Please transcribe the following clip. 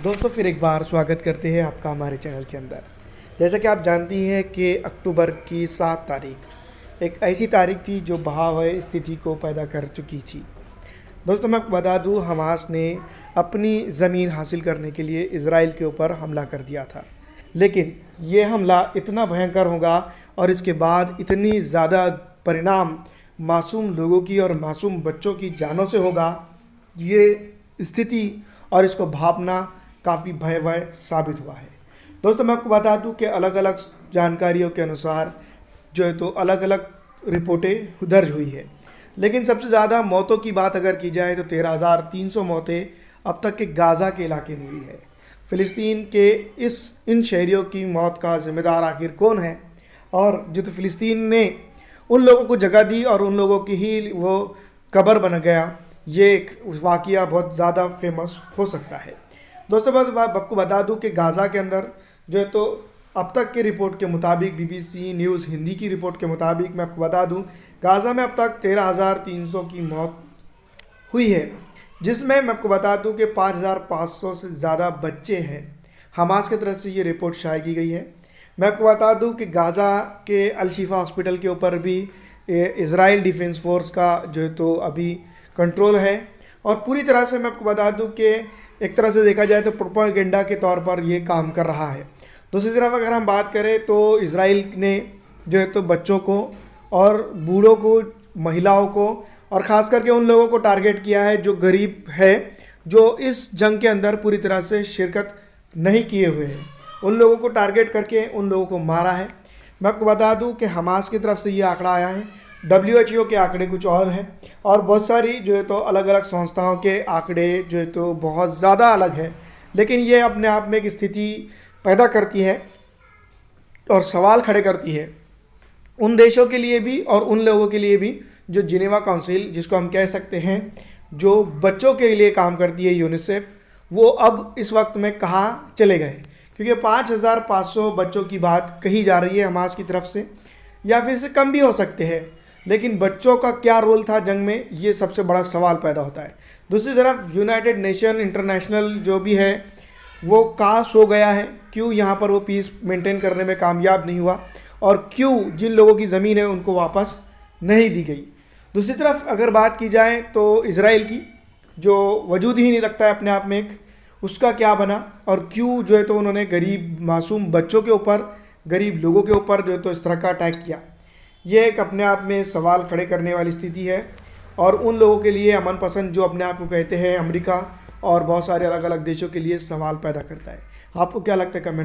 दोस्तों फिर एक बार स्वागत करते हैं आपका हमारे चैनल के अंदर। जैसा कि आप जानती हैं कि अक्टूबर की 7 तारीख एक ऐसी तारीख थी जो भयावह स्थिति को पैदा कर चुकी थी। दोस्तों मैं आपको बता दूं, हमास ने अपनी ज़मीन हासिल करने के लिए इज़राइल के ऊपर हमला कर दिया था, लेकिन ये हमला इतना भयंकर होगा और इसके बाद इतनी ज़्यादा परिणाम मासूम लोगों की और मासूम बच्चों की जानों से होगा। ये स्थिति और इसको भापना काफ़ी भयावह साबित हुआ है। दोस्तों मैं आपको बता दूं कि अलग अलग जानकारियों के अनुसार जो है तो अलग अलग रिपोर्टें दर्ज हुई है, लेकिन सबसे ज़्यादा मौतों की बात अगर की जाए तो 13,300 मौतें अब तक के गाज़ा के इलाके में हुई है। फ़िलिस्तीन के इन शहरियों की मौत का ज़िम्मेदार आखिर कौन है, और जो तो फ़िलिस्तीन ने उन लोगों को जगह दी और उन लोगों की ही वो कब्र बन गया, ये एक वाक़या बहुत ज़्यादा फेमस हो सकता है। दोस्तों बस आपको बता दूं कि गाज़ा के अंदर जो है तो अब तक के रिपोर्ट के मुताबिक, BBC न्यूज़ हिंदी की रिपोर्ट के मुताबिक मैं आपको बता दूं, गाज़ा में अब तक 13,300 की मौत हुई है, जिसमें मैं आपको बता दूं कि 5,500 से ज़्यादा बच्चे हैं। हमास की तरफ से ये रिपोर्ट शाये की गई है। मैं आपको बता दूं कि गाज़ा के अल-शिफा हॉस्पिटल के ऊपर भी इज़राइल डिफेंस फोर्स का जो है तो अभी कंट्रोल है, और पूरी तरह से मैं आपको बता दूं कि एक तरह से देखा जाए तो प्रोपेगेंडा के तौर पर ये काम कर रहा है। दूसरी तरफ अगर हम बात करें तो इज़राइल ने जो है तो बच्चों को और बूढ़ों को, महिलाओं को और ख़ास करके उन लोगों को टारगेट किया है जो गरीब है, जो इस जंग के अंदर पूरी तरह से शिरकत नहीं किए हुए हैं। उन लोगों को टारगेट करके उन लोगों को मारा है। मैं आपको बता दूं कि हमास की तरफ से ये आंकड़ा आया है, WHO के आंकड़े कुछ और हैं, और बहुत सारी जो है तो अलग अलग संस्थाओं के आंकड़े जो है तो बहुत ज़्यादा अलग है, लेकिन ये अपने आप में एक स्थिति पैदा करती है और सवाल खड़े करती है उन देशों के लिए भी और उन लोगों के लिए भी जो जिनेवा काउंसिल, जिसको हम कह सकते हैं जो बच्चों के लिए काम करती है, यूनिसेफ, वो अब इस वक्त में कहाँ चले गए, क्योंकि 5,500 बच्चों की बात कही जा रही है हमास की तरफ से, या फिर से कम भी हो सकते हैं, लेकिन बच्चों का क्या रोल था जंग में, ये सबसे बड़ा सवाल पैदा होता है। दूसरी तरफ यूनाइटेड नेशन इंटरनेशनल जो भी है वो कहाँ सो गया है, क्यों यहाँ पर वो पीस मेंटेन करने में कामयाब नहीं हुआ, और क्यों जिन लोगों की ज़मीन है उनको वापस नहीं दी गई। दूसरी तरफ अगर बात की जाए तो इज़राइल की, जो वजूद ही नहीं रखता है अपने आप में एक, उसका क्या बना, और क्यों जो है तो उन्होंने गरीब मासूम बच्चों के ऊपर, गरीब लोगों के ऊपर जो है तो इस तरह का अटैक किया। ये एक अपने आप में सवाल खड़े करने वाली स्थिति है, और उन लोगों के लिए, अमन पसंद जो अपने आप को कहते हैं, अमेरिका और बहुत सारे अलग अलग देशों के लिए सवाल पैदा करता है। आपको क्या लगता है कमेंट